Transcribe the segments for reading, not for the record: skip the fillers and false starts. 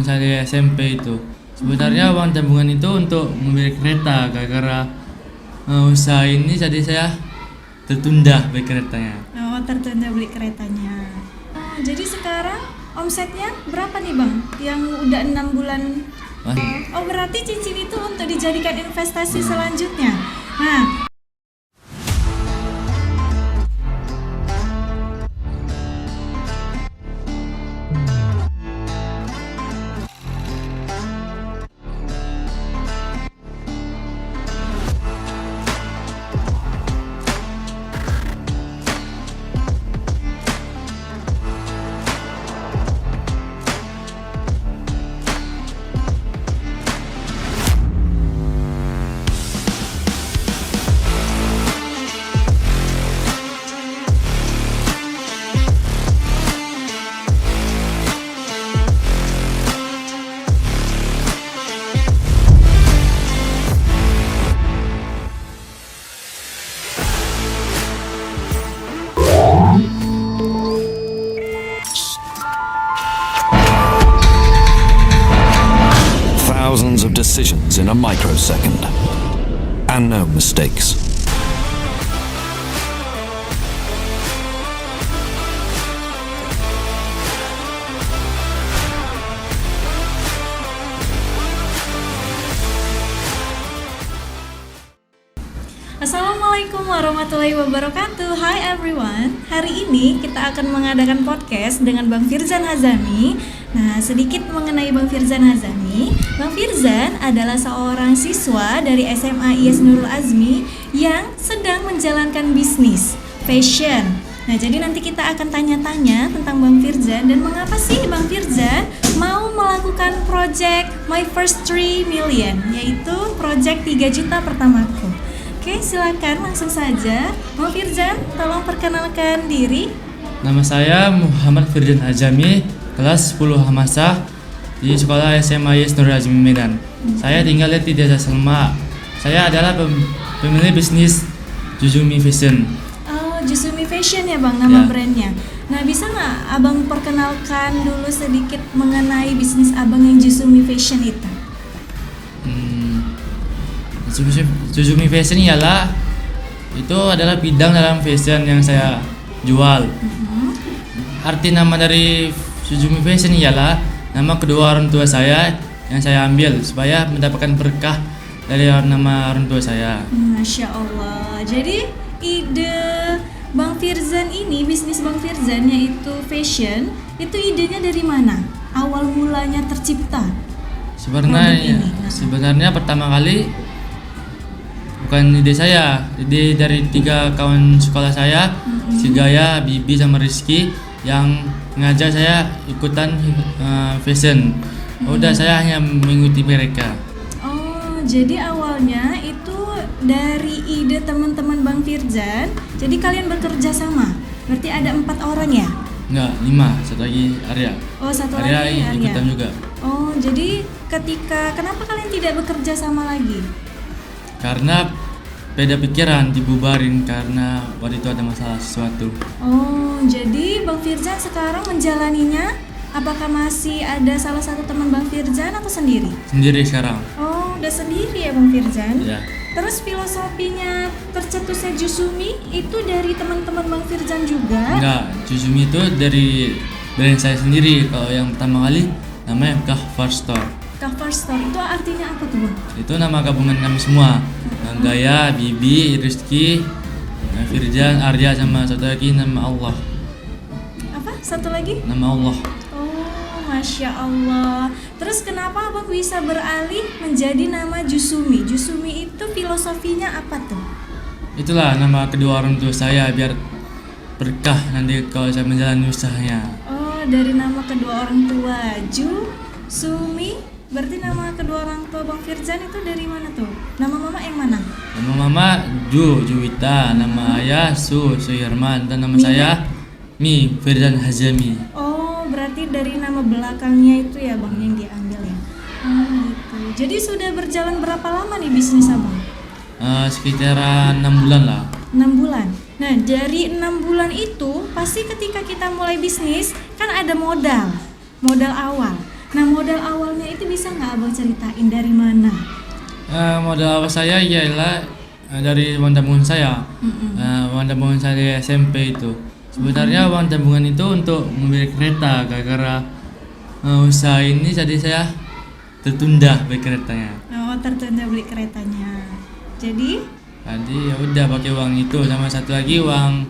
Saya SMP itu sebenarnya uang tabungan itu untuk membeli kereta gara-gara usaha ini jadi saya tertunda beli keretanya. Oh, tertunda beli keretanya. Oh, jadi sekarang omsetnya berapa nih Bang? Yang udah 6 bulan. Wah, Oh, berarti cincin itu untuk dijadikan investasi selanjutnya. Nah, Thousands of decisions in a microsecond, and no mistakes. Assalamualaikum warahmatullahi wabarakatuh. Hi everyone. Hari ini kita akan mengadakan podcast dengan Bang Firzan Hazami. Nah, sedikit mengenai Bang Firzan Hazami. Bang Firzan adalah seorang siswa dari SMA IS Nurul Azmi yang sedang menjalankan bisnis fashion. Nah, jadi nanti kita akan tanya-tanya tentang Bang Firzan dan mengapa sih Bang Firzan mau melakukan project My First 3 Million, yaitu project 3 juta pertamaku. Oke, silakan langsung saja. Bang Firzan, tolong perkenalkan diri. nama saya Muhammad Firzan Hazami, kelas 10 Hamasa di sekolah SMA IS Nurul Azmi Medan. Saya tinggal di Desa Selma. Saya adalah pemilik bisnis Juzumi Fashion. Oh, Jusumi Fashion ya Bang, nama Ya. brandnya. Nah, bisa nggak Abang perkenalkan dulu sedikit mengenai bisnis Abang yang Jusumi Fashion itu? Juzumi Fashion itu adalah bidang dalam fashion yang saya jual. Arti nama dari Juzumi Fashion ialah nama kedua orang tua saya yang saya ambil supaya mendapatkan berkah dari nama orang tua saya. Masya Allah. Jadi ide Bang Firzan ini, bisnis Bang Firzan yaitu fashion, itu idenya dari mana? Awal mulanya tercipta? Sebenarnya pertama kali bukan ide saya, ide dari 3 kawan sekolah saya, si Gaya, Bibi sama Rizky yang ngajak saya ikutan fashion. Udah saya hanya mengikuti mereka. Oh, jadi awalnya itu dari ide teman-teman Bang Firzan. Jadi kalian bekerja sama. Berarti ada 4 orang ya? Enggak, 5, satu lagi Arya. Oh, satu Arya lagi Arya. ikutan juga. Oh, jadi kenapa kalian tidak bekerja sama lagi? Karena beda pikiran, dibubarin karena waktu itu ada masalah sesuatu. Oh, jadi Bang Firzan sekarang menjalaninya, apakah masih ada salah satu teman Bang Firzan atau sendiri? Sendiri sekarang. Oh, udah sendiri ya Bang Firzan? Ya. Terus filosofinya tercetusnya Jusumi itu dari teman-teman Bang Firzan juga? Enggak, Juzumi itu dari brand saya sendiri. Kalau yang pertama kali namanya Kahfar Store. Cover store itu artinya apa tuh Bang? Itu nama gabungan kami semua. Gaya, Bibi, Rizky, Firzan, Arya sama satu lagi nama Allah. Apa? Satu lagi? Nama Allah. Oh, Masya Allah. Terus kenapa Abang bisa beralih menjadi nama Jusumi? Jusumi itu filosofinya apa tuh? Itulah nama kedua orang tua saya biar berkah nanti kalau saya menjalani usahanya. Oh, dari nama kedua orang tua, Sumi. Berarti nama kedua orang tua Bang Firzan itu dari mana tuh? Nama mama yang mana? Nama mama Juwita, nama ayah Suherman, dan nama Mina? saya Firzan Hazami. Oh, berarti dari nama belakangnya itu ya Bang yang diambil ya. Oh, gitu. Jadi sudah berjalan berapa lama nih bisnis Abang? Sekitaran 6 bulan lah. 6 bulan. Nah, dari 6 bulan itu pasti ketika kita mulai bisnis kan ada modal awal. Nah, modal awalnya itu bisa nggak abang ceritain dari mana? Modal awal saya ialah dari uang tabungan saya. Uang tabungan saya di SMP itu. Sebenarnya uang tabungan itu untuk membeli kereta, gara-gara usaha ini jadi saya tertunda beli keretanya. Oh, tertunda beli keretanya. Jadi Ya udah pakai uang itu, sama satu lagi uang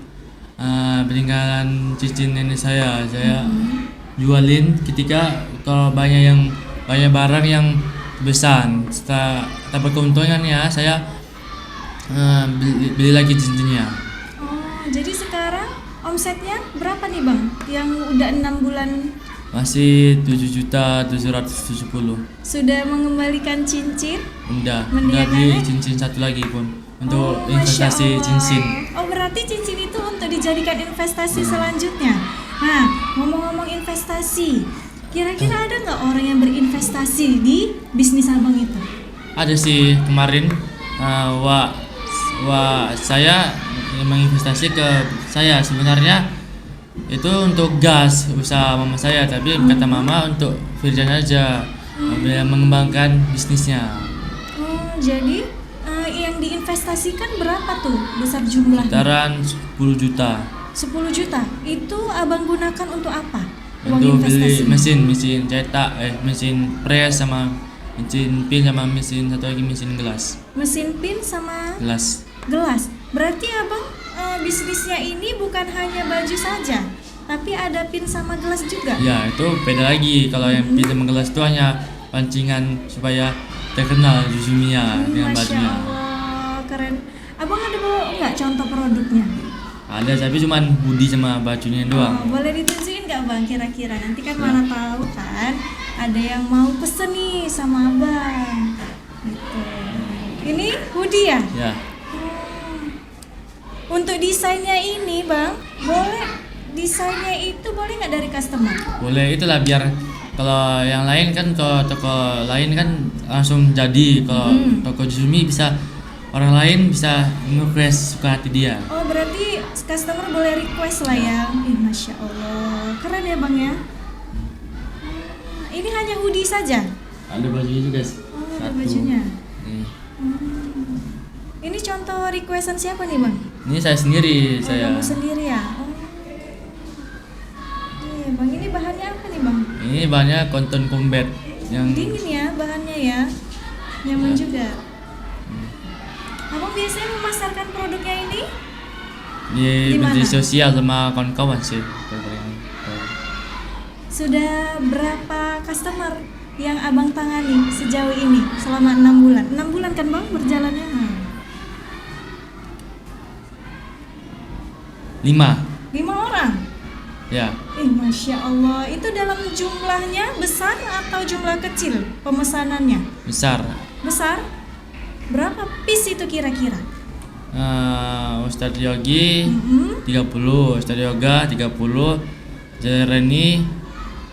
peninggalan cincin nenek saya jualin ketika kalau banyak barang yang pesan. Setelah dapat keuntungan ya saya beli lagi cincinnya. oh, jadi sekarang omsetnya berapa nih bang? Yang udah 6 bulan Masih 7.770. sudah mengembalikan cincin? Udah Mendiakannya? beli cincin satu lagi pun untuk Oh, Masya investasi Allah. cincin. Oh, berarti cincin itu untuk dijadikan investasi selanjutnya. Nah, ngomong-ngomong investasi, kira-kira ada nggak orang yang berinvestasi di bisnis abang itu? Ada sih kemarin saya menginvestasi ke saya. Sebenarnya itu untuk gas usaha mama saya, tapi kata mama untuk Firjan aja biar mengembangkan bisnisnya. Oh, jadi yang diinvestasikan berapa tuh besar jumlahnya? Sekitaran 10 juta 10 juta. Itu abang gunakan untuk apa? Uang untuk beli investasi. mesin cetak, mesin press sama mesin pin sama satu lagi mesin gelas. Mesin pin sama Gelas. gelas. Berarti abang bisnisnya ini bukan hanya baju saja, tapi ada pin sama gelas juga. Ya, itu beda lagi. Kalau yang pin sama gelas itu hanya pancingan supaya terkenal Suzumiya dengan Masya bajunya. Allah, keren. Abang ada bawa nggak contoh produknya? Ada, tapi cuman hoodie sama bajunya doang. Oh, boleh ditunjukin nggak bang kira-kira? Nanti kan mana tahu kan ada yang mau pesen nih sama abang. Gitu. Ini hoodie ya? Ya, Untuk desainnya ini bang, boleh desainnya itu boleh nggak dari customer? boleh. Itulah biar kalau yang lain kan, kalau toko lain kan langsung jadi. Kalau toko Suzumi bisa, orang lain bisa nge-request suka hati dia. Oh, berarti customer boleh request lah ya. Masya Allah, keren ya bang ya. Ini hanya hoodie saja. Ada bajunya juga. Oh, ada bajunya. Nih. Ini contoh requestan siapa nih bang? Ini saya sendiri, Oh, saya. kamu sendiri ya? Oh. Iya bang, ini bahannya apa nih bang? Ini banyak konten combat yang Dingin ya bahannya ya, nyaman juga. Abang biasanya memasarkan produknya ini? di Di mana? media sosial sama kawan-kawan sih. Sudah berapa customer yang abang tangani sejauh ini selama 6 bulan? 6 bulan kan bang berjalannya? 5. 5 orang? Ya, Masya Allah, itu dalam jumlahnya besar atau jumlah kecil pemesanannya? besar. Besar? Berapa piece itu kira-kira? Ustadz Yogi Mhm. 30, Ustadz Yoga 30, Reni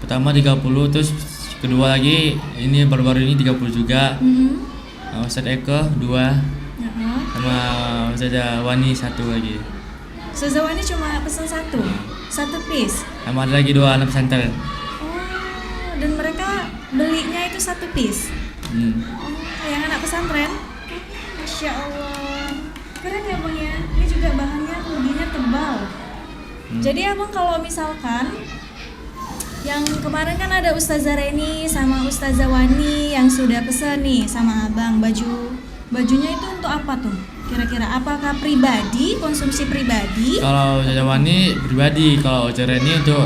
pertama 30, terus kedua lagi ini baru-baru ini 30 juga. Ustadz Eko 2, Ya. sama Ustadz Wani 1 lagi. Suzawani cuma pesan satu piece. Sama ada lagi 2 anak pesantren. Oh, dan mereka belinya itu satu piece. Oh, yang anak pesantren. Masya Allah, keren ya bang ya. Ini juga bahannya hoodie-nya tebal. Jadi abang kalau misalkan yang kemarin kan ada Ustazah Reni sama Ustazah Wani yang sudah pesan nih sama abang bajunya itu untuk apa tuh? Kira-kira apakah pribadi, konsumsi pribadi? Kalau Ustadz Wani pribadi, kalau Ustadz Reni untuk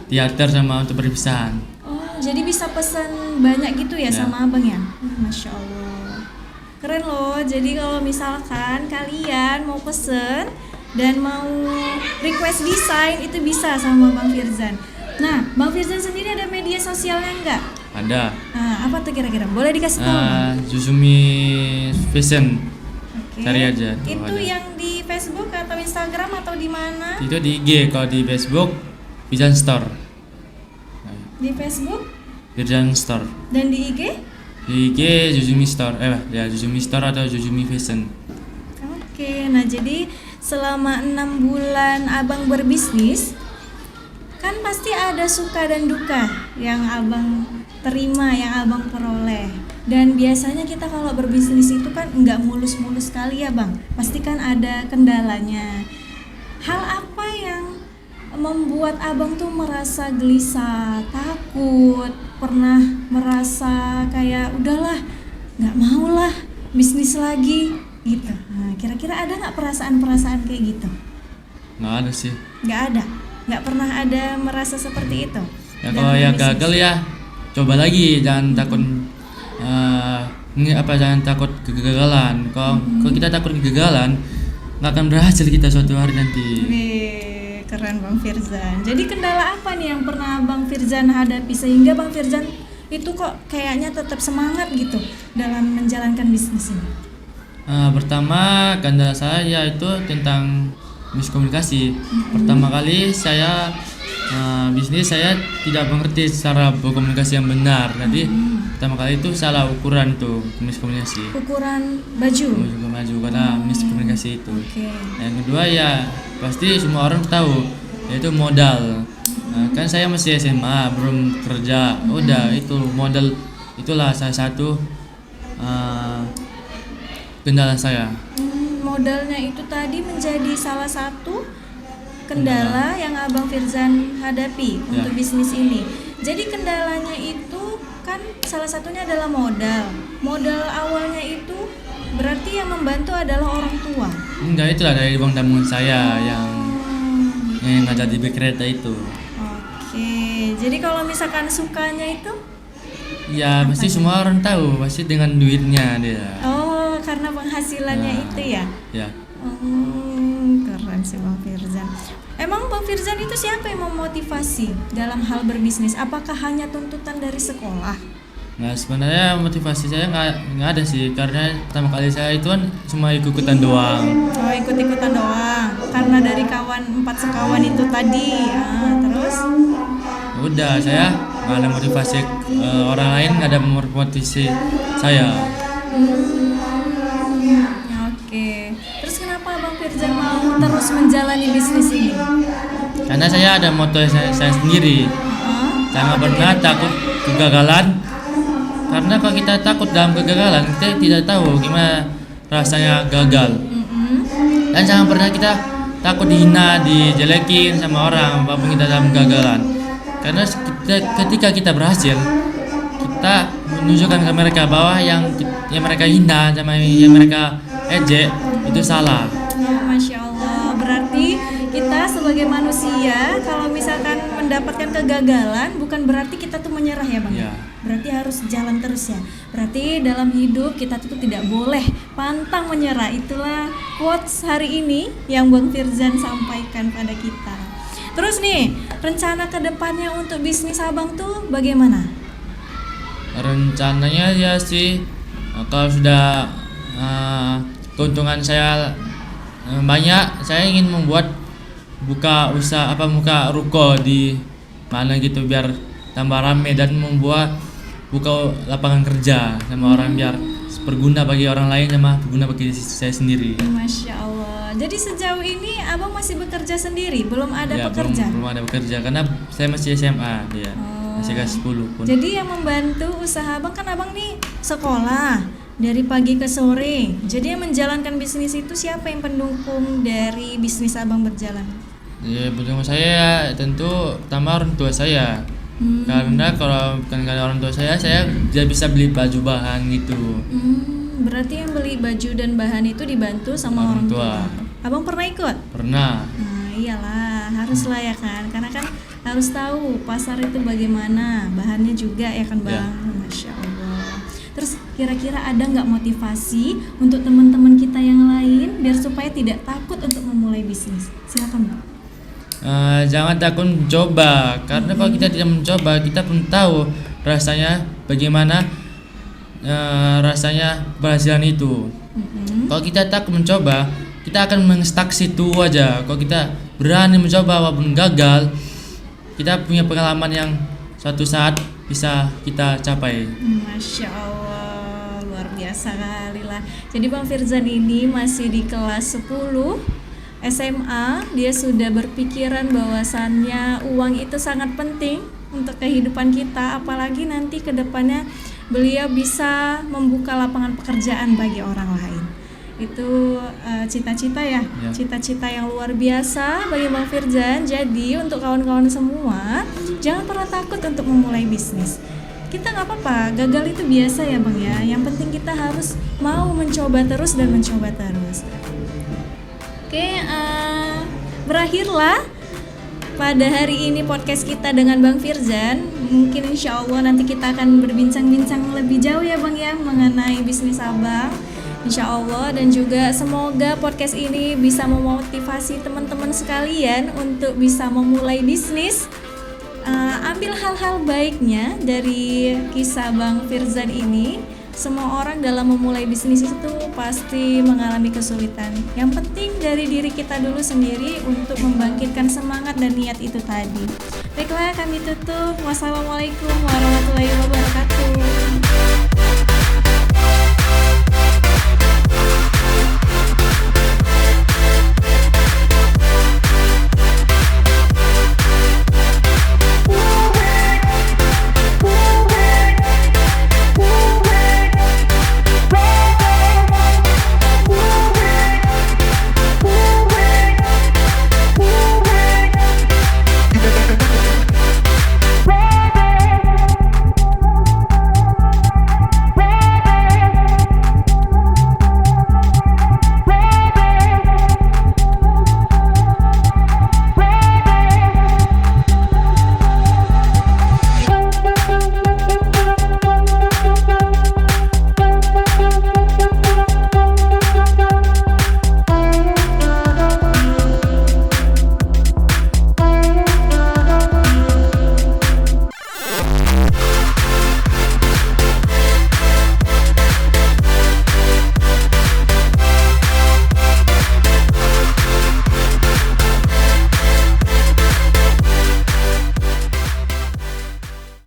teater sama untuk perpisahan. Oh, jadi bisa pesan banyak gitu ya, Ya. sama abang ya? Masya Allah, keren loh. Jadi kalau misalkan kalian mau pesen dan mau request desain itu bisa sama Bang Firzan. Nah, Bang Firzan sendiri ada media sosialnya nggak? Ada Nah, apa tuh kira-kira? Boleh dikasih tahu Bang? Suzumi Fashion. Oke. cari aja tuh, Itu ada. yang di Facebook atau Instagram atau di mana? Itu di IG, kalau di Facebook Firjan Store. Di Facebook Firjan Store. dan di IG? Di IG Suzumi Store. Suzumi Store atau Suzumi Fashion. Oke, nah jadi selama 6 bulan abang berbisnis kan pasti ada suka dan duka yang abang terima yang abang peroleh. Dan biasanya kita kalau berbisnis itu kan nggak mulus-mulus sekali ya bang, pasti kan ada kendalanya. Hal apa yang membuat abang tuh merasa gelisah, takut, pernah merasa kayak udahlah nggak mau lah bisnis lagi gitu? Nah, kira-kira ada nggak perasaan-perasaan kayak gitu? Nggak ada sih. Nggak ada, nggak pernah ada merasa seperti itu. Ya kalau ya gagal ya coba lagi, jangan takut jangan takut kegagalan. Kalau kita takut kegagalan, nggak akan berhasil kita suatu hari nanti. Wih, keren Bang Firzan. Jadi kendala apa nih yang pernah Bang Firzan hadapi sehingga Bang Firzan itu kok kayaknya tetap semangat gitu dalam menjalankan bisnis ini? Pertama kendala saya itu tentang miskomunikasi. Pertama kali saya bisnis saya tidak mengerti cara berkomunikasi yang benar. Jadi pertama kali itu salah ukuran tuh, miskomunikasi. Ukuran baju. Karena miskomunikasi itu. Oke. Yang kedua ya pasti semua orang tahu, yaitu modal. Kan saya masih SMA, belum kerja. Udah itu modal, itulah salah satu kendala saya. Modalnya itu tadi menjadi salah satu kendala yang Abang Firzan hadapi untuk bisnis ini. Jadi kendalanya itu kan salah satunya adalah modal. Modal awalnya itu berarti yang membantu adalah orang tua. Enggak, itulah dari uang tabungan saya yang ada di kereta itu. Oke, jadi kalau misalkan sukanya itu? Ya pasti semua orang tahu, pasti dengan duitnya dia. Oh, karena penghasilannya itu ya? Ya. Keren sih Bang Firzan. Emang Bang Firzan itu siapa yang memotivasi dalam hal berbisnis? Apakah hanya tuntutan dari sekolah? Nah sebenarnya motivasi saya nggak ada sih, karena pertama kali saya itu kan cuma ikut-ikutan doang. Oh, ikut-ikutan doang. Karena dari 4 sekawan itu tadi. Terus? Udah, saya nggak ada motivasi, orang lain nggak ada motivasi saya. Oke. Terus kenapa Bang Firzan mau terus menjalani bisnis ini? Karena saya ada moto saya sendiri. Saya nggak pernah takut kegagalan. Karena kalau kita takut dalam kegagalan, kita tidak tahu gimana rasanya gagal. Dan jangan pernah kita takut dihina, dijelekin sama orang apapun kita dalam kegagalan. Karena ketika kita berhasil, kita menunjukkan ke mereka bahwa yang mereka hina sama yang mereka ejek itu salah. Masya Allah, berarti kita sebagai manusia kalau misalkan mendapatkan kegagalan bukan berarti kita tuh menyerah ya Bang? Ya. Berarti harus jalan terus ya. Berarti dalam hidup kita tuh tidak boleh pantang menyerah. Itulah quotes hari ini yang Bang Firzan sampaikan pada kita. Terus nih, rencana kedepannya untuk bisnis Abang tuh bagaimana? Rencananya ya sih, kalau sudah keuntungan saya banyak, saya ingin buka ruko di mana gitu biar tambah rame dan buka lapangan kerja sama orang biar berguna bagi orang lain sama berguna bagi saya sendiri. Masya Allah. Jadi sejauh ini Abang masih bekerja sendiri, belum ada Ya, pekerja? belum ada bekerja karena saya masih SMA dia. Masih kelas 10 pun. Jadi yang membantu usaha Abang kan Abang nih sekolah dari pagi ke sore. Jadi yang menjalankan bisnis itu siapa yang pendukung dari bisnis Abang berjalan? Ya, pendukung saya tentu pertama orang tua saya. Karena kalau bukan karena orang tua saya tidak bisa beli baju bahan gitu. Berarti yang beli baju dan bahan itu dibantu sama orang tua. Abang pernah ikut? Pernah. Nah iyalah, haruslah ya kan. Karena kan harus tahu pasar itu bagaimana, bahannya juga ya kan Bang. Masya Allah. Terus kira-kira ada nggak motivasi untuk teman-teman kita yang lain biar supaya tidak takut untuk memulai bisnis? Silakan Bang. Jangan takut mencoba, karena kalau kita tidak mencoba kita pun tahu rasanya bagaimana rasanya berhasilan itu. Kalau kita takut mencoba, kita akan mengestak situ aja. Kalau kita berani mencoba walaupun gagal, kita punya pengalaman yang suatu saat bisa kita capai. Masya Allah, luar biasa kali lah. Jadi Bang Firzan ini masih di kelas 10 SMA, dia sudah berpikiran bahwasannya uang itu sangat penting untuk kehidupan kita, apalagi nanti ke depannya beliau bisa membuka lapangan pekerjaan bagi orang lain. Itu cita-cita ya, cita-cita yang luar biasa bagi Bang Firjan. Jadi untuk kawan-kawan semua, jangan pernah takut untuk memulai bisnis. Kita nggak apa-apa, gagal itu biasa ya Bang ya. Yang penting kita harus mau mencoba terus dan mencoba terus. Oke, berakhirlah pada hari ini podcast kita dengan Bang Firjan. Mungkin insya Allah nanti kita akan berbincang-bincang lebih jauh ya Bang ya mengenai bisnis Abang, insya Allah. Dan juga semoga podcast ini bisa memotivasi teman-teman sekalian untuk bisa memulai bisnis. Ambil hal-hal baiknya dari kisah Bang Firjan ini. Semua orang dalam memulai bisnis itu pasti mengalami kesulitan. Yang penting dari diri kita dulu sendiri untuk membangkitkan semangat dan niat itu tadi. Baiklah, kami tutup. Wassalamualaikum warahmatullahi wabarakatuh.